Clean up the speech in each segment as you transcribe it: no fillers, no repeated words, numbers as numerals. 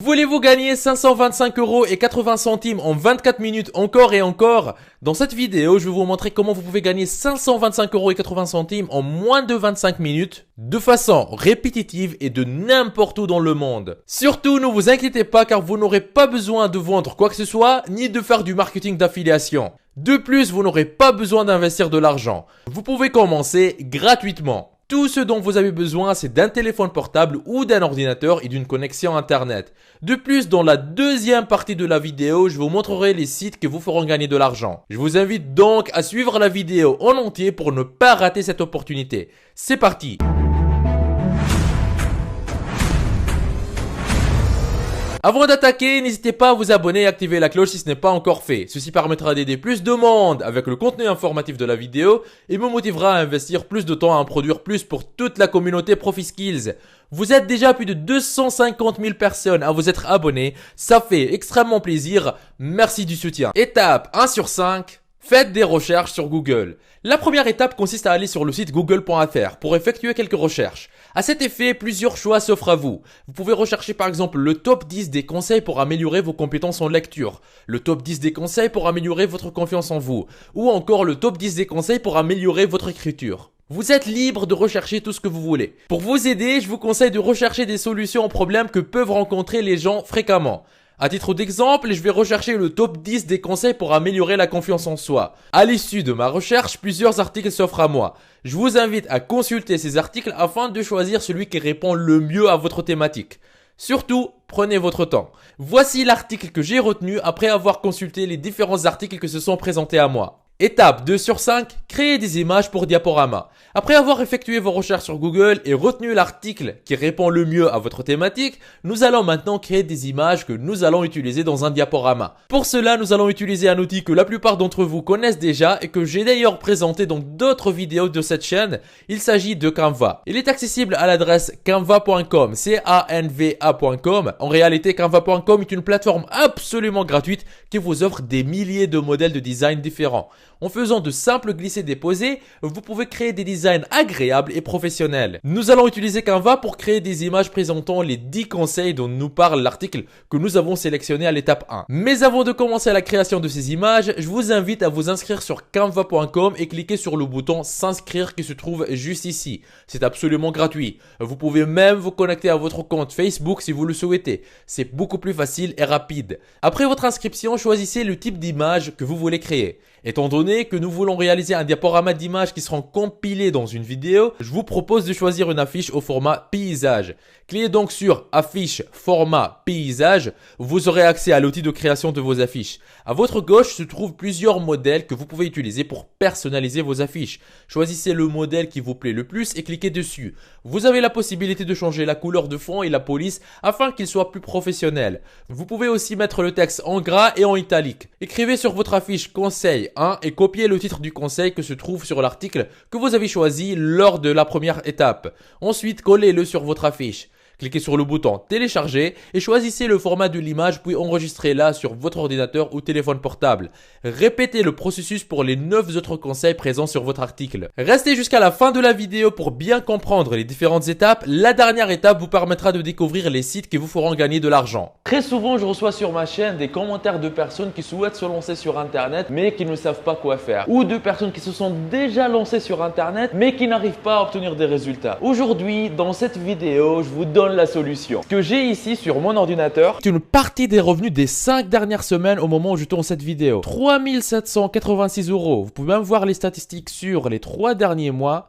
Voulez-vous gagner 525,80 € en 24 minutes encore et encore? Dans cette vidéo, je vais vous montrer comment vous pouvez gagner 525,80 € en moins de 25 minutes de façon répétitive et de n'importe où dans le monde. Surtout, ne vous inquiétez pas car vous n'aurez pas besoin de vendre quoi que ce soit ni de faire du marketing d'affiliation. De plus, vous n'aurez pas besoin d'investir de l'argent. Vous pouvez commencer gratuitement. Tout ce dont vous avez besoin, c'est d'un téléphone portable ou d'un ordinateur et d'une connexion internet. De plus, dans la deuxième partie de la vidéo, je vous montrerai les sites qui vous feront gagner de l'argent. Je vous invite donc à suivre la vidéo en entier pour ne pas rater cette opportunité. C'est parti! Avant d'attaquer, n'hésitez pas à vous abonner et activer la cloche si ce n'est pas encore fait. Ceci permettra d'aider plus de monde avec le contenu informatif de la vidéo et me motivera à investir plus de temps à en produire plus pour toute la communauté ProfiSkills. Vous êtes déjà plus de 250 000 personnes à vous être abonnés. Ça fait extrêmement plaisir. Merci du soutien. Étape 1 sur 5. Faites des recherches sur Google. La première étape consiste à aller sur le site google.fr pour effectuer quelques recherches. À cet effet, plusieurs choix s'offrent à vous. Vous pouvez rechercher par exemple le top 10 des conseils pour améliorer vos compétences en lecture, le top 10 des conseils pour améliorer votre confiance en vous, ou encore le top 10 des conseils pour améliorer votre écriture. Vous êtes libre de rechercher tout ce que vous voulez. Pour vous aider, je vous conseille de rechercher des solutions aux problèmes que peuvent rencontrer les gens fréquemment. À titre d'exemple, je vais rechercher le top 10 des conseils pour améliorer la confiance en soi. À l'issue de ma recherche, plusieurs articles s'offrent à moi. Je vous invite à consulter ces articles afin de choisir celui qui répond le mieux à votre thématique. Surtout, prenez votre temps. Voici l'article que j'ai retenu après avoir consulté les différents articles qui se sont présentés à moi. Étape 2 sur 5, créer des images pour diaporama. Après avoir effectué vos recherches sur Google et retenu l'article qui répond le mieux à votre thématique, nous allons maintenant créer des images que nous allons utiliser dans un diaporama. Pour cela, nous allons utiliser un outil que la plupart d'entre vous connaissent déjà et que j'ai d'ailleurs présenté dans d'autres vidéos de cette chaîne. Il s'agit de Canva. Il est accessible à l'adresse canva.com, canva.com. En réalité, canva.com est une plateforme absolument gratuite qui vous offre des milliers de modèles de design différents. En faisant de simples glisser-déposer, vous pouvez créer des designs agréables et professionnels. Nous allons utiliser Canva pour créer des images présentant les 10 conseils dont nous parle l'article que nous avons sélectionné à l'étape 1. Mais avant de commencer la création de ces images, je vous invite à vous inscrire sur canva.com et cliquer sur le bouton s'inscrire qui se trouve juste ici. C'est absolument gratuit. Vous pouvez même vous connecter à votre compte Facebook si vous le souhaitez. C'est beaucoup plus facile et rapide. Après votre inscription, choisissez le type d'image que vous voulez créer. Étant donné que nous voulons réaliser un diaporama d'images qui seront compilées dans une vidéo, je vous propose de choisir une affiche au format paysage. Cliquez donc sur affiche format paysage, vous aurez accès à l'outil de création de vos affiches. À votre gauche se trouvent plusieurs modèles que vous pouvez utiliser pour personnaliser vos affiches. Choisissez le modèle qui vous plaît le plus et cliquez dessus. Vous avez la possibilité de changer la couleur de fond et la police afin qu'il soit plus professionnel. Vous pouvez aussi mettre le texte en gras et en italique. Écrivez sur votre affiche conseil 1 et copiez le titre du conseil que se trouve sur l'article que vous avez choisi lors de la première étape. Ensuite, collez-le sur votre affiche. Cliquez sur le bouton télécharger et choisissez le format de l'image puis enregistrez-la sur votre ordinateur ou téléphone portable. Répétez le processus pour les 9 autres conseils présents sur votre article. Restez jusqu'à la fin de la vidéo pour bien comprendre les différentes étapes. La dernière étape vous permettra de découvrir les sites qui vous feront gagner de l'argent. Très souvent, je reçois sur ma chaîne des commentaires de personnes qui souhaitent se lancer sur Internet mais qui ne savent pas quoi faire. Ou de personnes qui se sont déjà lancées sur Internet mais qui n'arrivent pas à obtenir des résultats. Aujourd'hui, dans cette vidéo, je vous donne la solution. Ce que j'ai ici sur mon ordinateur, c'est une partie des revenus des 5 dernières semaines au moment où je tourne cette vidéo. 3 786 €. Vous pouvez même voir les statistiques sur les 3 derniers mois.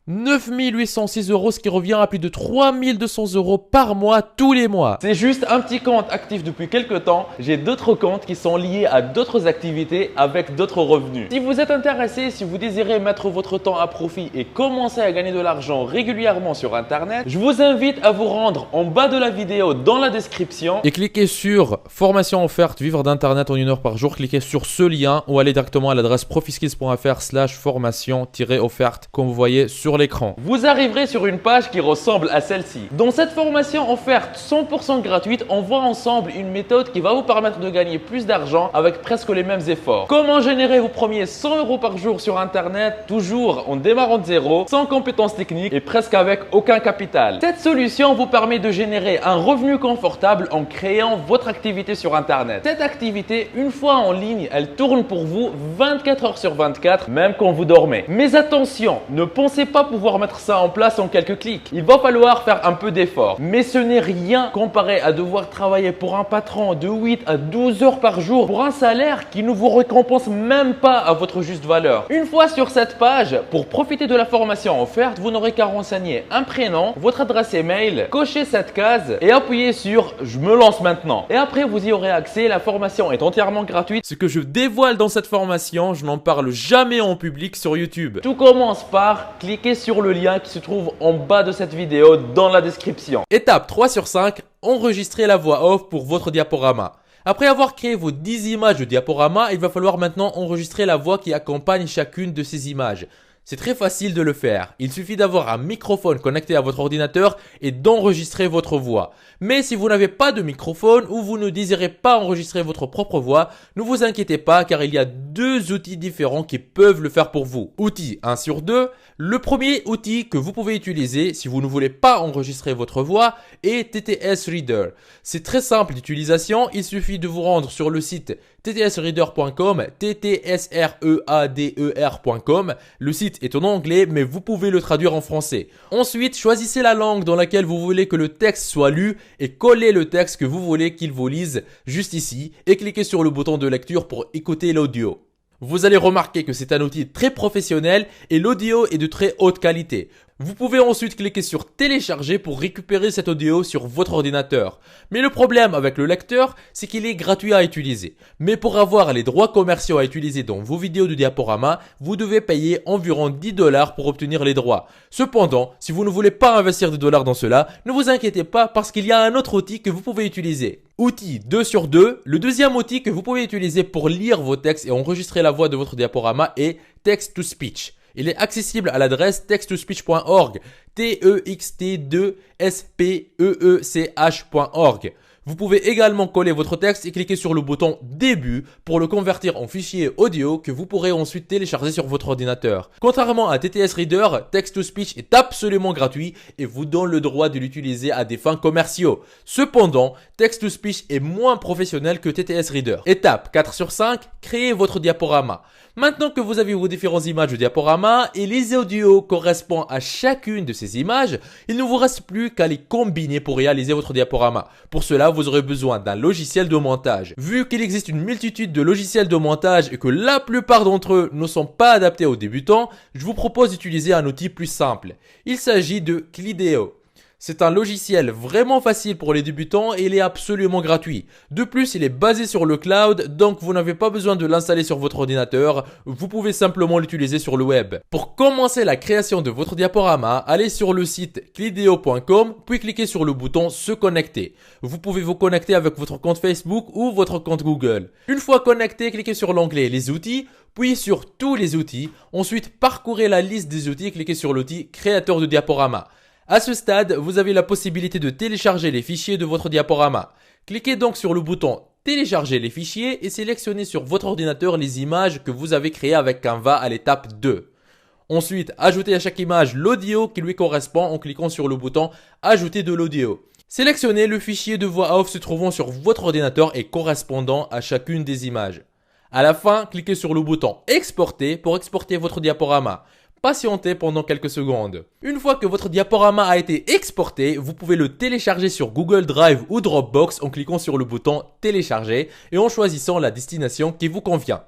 9 806 €, ce qui revient à plus de 3 200 € par mois, tous les mois. C'est juste un petit compte actif depuis quelques temps. J'ai d'autres comptes qui sont liés à d'autres activités avec d'autres revenus. Si vous êtes intéressé, si vous désirez mettre votre temps à profit et commencer à gagner de l'argent régulièrement sur Internet, je vous invite à vous rendre en bas de la vidéo dans la description et cliquez sur formation offerte vivre d'Internet en 1 heure par jour. Cliquez sur ce lien ou allez directement à l'adresse profiskills.fr/formation-offerte comme vous voyez sur l'écran. Vous arriverez sur une page qui ressemble à celle-ci. Dans cette formation offerte 100% gratuite, on voit ensemble une méthode qui va vous permettre de gagner plus d'argent avec presque les mêmes efforts. Comment générer vos premiers 100 € par jour sur Internet, toujours en démarrant de zéro, sans compétences techniques et presque avec aucun capital. Cette solution vous permet de générer un revenu confortable en créant votre activité sur Internet. Cette activité, une fois en ligne, elle tourne pour vous 24 heures sur 24, même quand vous dormez. Mais attention, ne pensez pas pouvoir mettre ça en place en quelques clics. Il va falloir faire un peu d'effort. Mais ce n'est rien comparé à devoir travailler pour un patron de 8 à 12 heures par jour pour un salaire qui ne vous récompense même pas à votre juste valeur. Une fois sur cette page, pour profiter de la formation offerte, vous n'aurez qu'à renseigner un prénom, votre adresse email, cocher cette case et appuyer sur « Je me lance maintenant ». Et après, vous y aurez accès. La formation est entièrement gratuite. Ce que je dévoile dans cette formation, je n'en parle jamais en public sur YouTube. Tout commence par cliquer sur le lien qui se trouve en bas de cette vidéo dans la description. Étape 3 sur 5, enregistrez la voix off pour votre diaporama. Après avoir créé vos 10 images de diaporama, il va falloir maintenant enregistrer la voix qui accompagne chacune de ces images. C'est très facile de le faire. Il suffit d'avoir un microphone connecté à votre ordinateur et d'enregistrer votre voix. Mais si vous n'avez pas de microphone ou vous ne désirez pas enregistrer votre propre voix, ne vous inquiétez pas car il y a deux outils différents qui peuvent le faire pour vous. Outil 1 sur 2. Le premier outil que vous pouvez utiliser si vous ne voulez pas enregistrer votre voix est TTS Reader. C'est très simple d'utilisation. Il suffit de vous rendre sur le site ttsreader.com, ttsreader.com. Le site est en anglais, mais vous pouvez le traduire en français. Ensuite, choisissez la langue dans laquelle vous voulez que le texte soit lu et collez le texte que vous voulez qu'il vous lise juste ici et cliquez sur le bouton de lecture pour écouter l'audio. Vous allez remarquer que c'est un outil très professionnel et l'audio est de très haute qualité. Vous pouvez ensuite cliquer sur télécharger pour récupérer cet audio sur votre ordinateur. Mais le problème avec le lecteur, c'est qu'il est gratuit à utiliser. Mais pour avoir les droits commerciaux à utiliser dans vos vidéos de diaporama, vous devez payer environ 10 $ pour obtenir les droits. Cependant, si vous ne voulez pas investir des dollars dans cela, ne vous inquiétez pas parce qu'il y a un autre outil que vous pouvez utiliser. Outil 2 sur 2. Le deuxième outil que vous pouvez utiliser pour lire vos textes et enregistrer la voix de votre diaporama est Text-to-Speech. Il est accessible à l'adresse text2speech.org, textspech.org. Vous pouvez également coller votre texte et cliquer sur le bouton début pour le convertir en fichier audio que vous pourrez ensuite télécharger sur votre ordinateur. Contrairement à TTS Reader, Text-to-Speech est absolument gratuit et vous donne le droit de l'utiliser à des fins commerciaux. Cependant, Text-to-Speech est moins professionnel que TTS Reader. Étape 4 sur 5, créez votre diaporama. Maintenant que vous avez vos différentes images de diaporama et les audios correspondent à chacune de ces images, il ne vous reste plus qu'à les combiner pour réaliser votre diaporama. Pour cela, vous aurez besoin d'un logiciel de montage. Vu qu'il existe une multitude de logiciels de montage et que la plupart d'entre eux ne sont pas adaptés aux débutants, je vous propose d'utiliser un outil plus simple. Il s'agit de Clideo. C'est un logiciel vraiment facile pour les débutants et il est absolument gratuit. De plus, il est basé sur le cloud, donc vous n'avez pas besoin de l'installer sur votre ordinateur, vous pouvez simplement l'utiliser sur le web. Pour commencer la création de votre diaporama, allez sur le site clideo.com, puis cliquez sur le bouton se connecter. Vous pouvez vous connecter avec votre compte Facebook ou votre compte Google. Une fois connecté, cliquez sur l'onglet les outils, puis sur tous les outils. Ensuite, parcourez la liste des outils et cliquez sur l'outil créateur de diaporama. À ce stade, vous avez la possibilité de télécharger les fichiers de votre diaporama. Cliquez donc sur le bouton télécharger les fichiers et sélectionnez sur votre ordinateur les images que vous avez créées avec Canva à l'étape 2. Ensuite, ajoutez à chaque image l'audio qui lui correspond en cliquant sur le bouton ajouter de l'audio. Sélectionnez le fichier de voix off se trouvant sur votre ordinateur et correspondant à chacune des images. À la fin, cliquez sur le bouton exporter pour exporter votre diaporama. Patientez pendant quelques secondes. Une fois que votre diaporama a été exporté, vous pouvez le télécharger sur Google Drive ou Dropbox en cliquant sur le bouton télécharger et en choisissant la destination qui vous convient.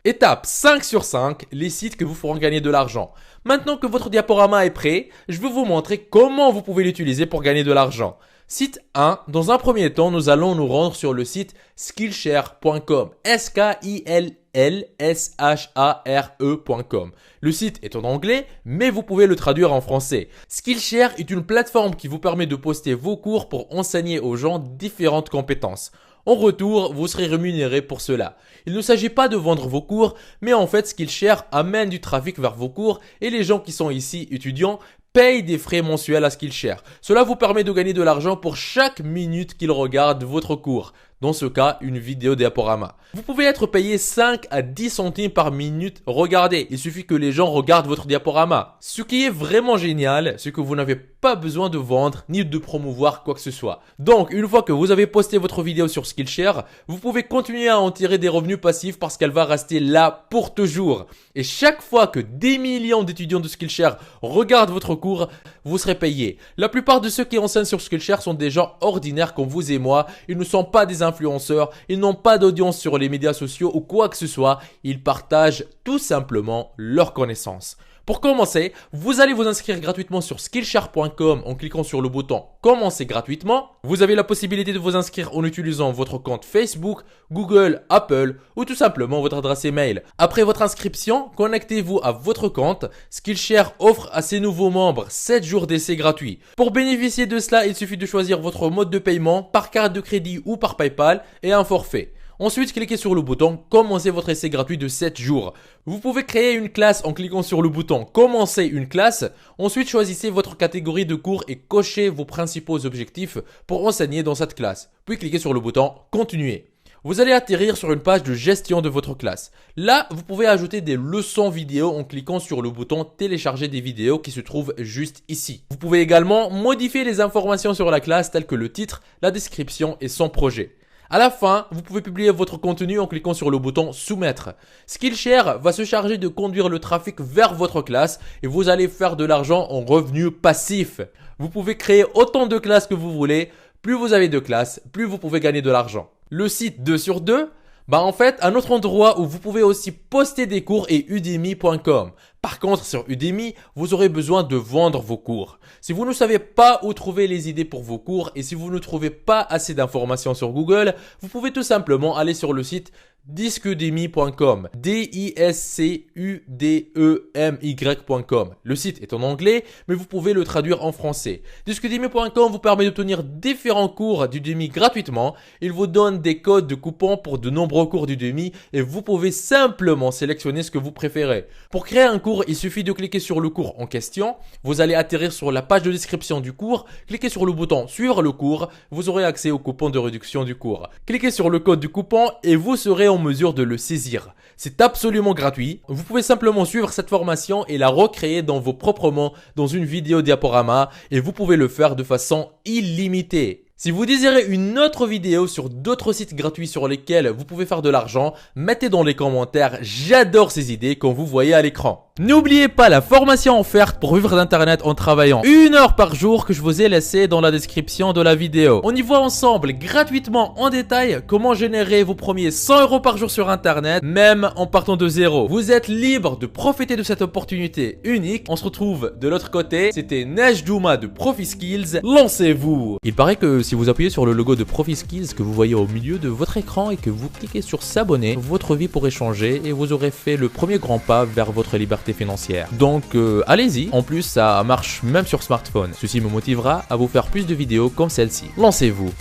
Étape 5 sur 5, les sites que vous feront gagner de l'argent. Maintenant que votre diaporama est prêt, je vais vous montrer comment vous pouvez l'utiliser pour gagner de l'argent. Site 1, dans un premier temps, nous allons nous rendre sur le site skillshare.com, skillshare.com. skillshare.com. Le site est en anglais, mais vous pouvez le traduire en français. Skillshare est une plateforme qui vous permet de poster vos cours pour enseigner aux gens différentes compétences. En retour, vous serez rémunéré pour cela. Il ne s'agit pas de vendre vos cours, mais en fait, Skillshare amène du trafic vers vos cours et les gens qui sont ici étudiants payent des frais mensuels à Skillshare. Cela vous permet de gagner de l'argent pour chaque minute qu'ils regardent votre cours. Dans ce cas, une vidéo Diaporama. Vous pouvez être payé 5 à 10 centimes par minute regardez. Il suffit que les gens regardent votre diaporama. Ce qui est vraiment génial, c'est que vous n'avez pas besoin de vendre ni de promouvoir quoi que ce soit. Donc, une fois que vous avez posté votre vidéo sur Skillshare, vous pouvez continuer à en tirer des revenus passifs parce qu'elle va rester là pour toujours. Et chaque fois que des millions d'étudiants de Skillshare regardent votre cours, vous serez payé. La plupart de ceux qui enseignent sur Skillshare sont des gens ordinaires comme vous et moi. Ils ne sont pas des influenceurs, ils n'ont pas d'audience sur les médias sociaux ou quoi que ce soit. Ils partagent tout simplement leurs connaissances. Pour commencer, vous allez vous inscrire gratuitement sur skillshare.com en cliquant sur le bouton « Commencer gratuitement ». Vous avez la possibilité de vous inscrire en utilisant votre compte Facebook, Google, Apple ou tout simplement votre adresse email. Après votre inscription, connectez-vous à votre compte. Skillshare offre à ses nouveaux membres 7 jours d'essai gratuits. Pour bénéficier de cela, il suffit de choisir votre mode de paiement par carte de crédit ou par PayPal et un forfait. Ensuite, cliquez sur le bouton « Commencer votre essai gratuit de 7 jours ». Vous pouvez créer une classe en cliquant sur le bouton « Commencer une classe ». Ensuite, choisissez votre catégorie de cours et cochez vos principaux objectifs pour enseigner dans cette classe. Puis cliquez sur le bouton « Continuer ». Vous allez atterrir sur une page de gestion de votre classe. Là, vous pouvez ajouter des leçons vidéo en cliquant sur le bouton « Télécharger des vidéos » qui se trouve juste ici. Vous pouvez également modifier les informations sur la classe telles que le titre, la description et son projet. À la fin, vous pouvez publier votre contenu en cliquant sur le bouton Soumettre. Skillshare va se charger de conduire le trafic vers votre classe et vous allez faire de l'argent en revenus passifs. Vous pouvez créer autant de classes que vous voulez. Plus vous avez de classes, plus vous pouvez gagner de l'argent. Le site 2 sur 2, en fait, un autre endroit où vous pouvez aussi poster des cours est udemy.com. Par contre, sur Udemy, vous aurez besoin de vendre vos cours. Si vous ne savez pas où trouver les idées pour vos cours et si vous ne trouvez pas assez d'informations sur Google, vous pouvez tout simplement aller sur le site discudemy.com, discudemy.com. Le site est en anglais, mais vous pouvez le traduire en français. Discudemy.com vous permet d'obtenir différents cours d'Udemy gratuitement. Il vous donne des codes de coupons pour de nombreux cours d'Udemy et vous pouvez simplement sélectionner ce que vous préférez. Pour créer un cours, il suffit de cliquer sur le cours en question. Vous allez atterrir sur la page de description du cours. Cliquez sur le bouton suivre le cours. Vous aurez accès au coupon de réduction du cours. Cliquez sur le code du coupon et vous serez en mesure de le saisir. C'est absolument gratuit. Vous pouvez simplement suivre cette formation et la recréer dans vos propres mains dans une vidéo diaporama et vous pouvez le faire de façon illimitée. Si vous désirez une autre vidéo sur d'autres sites gratuits sur lesquels vous pouvez faire de l'argent, mettez dans les commentaires, j'adore ces idées comme vous voyez à l'écran. N'oubliez pas la formation offerte pour vivre d'internet en travaillant 1 heure par jour que je vous ai laissé dans la description de la vidéo. On y voit ensemble gratuitement en détail comment générer vos premiers 100 € par jour sur internet, même en partant de zéro. Vous êtes libre de profiter de cette opportunité unique. On se retrouve de l'autre côté. C'était Nejdouma de ProfiSkills. Lancez-vous! Il paraît que si vous appuyez sur le logo de ProfiSkills que vous voyez au milieu de votre écran et que vous cliquez sur s'abonner, votre vie pourrait changer et vous aurez fait le premier grand pas vers votre liberté financière. Donc allez-y, en plus ça marche même sur smartphone. Ceci me motivera à vous faire plus de vidéos comme celle-ci. Lancez-vous!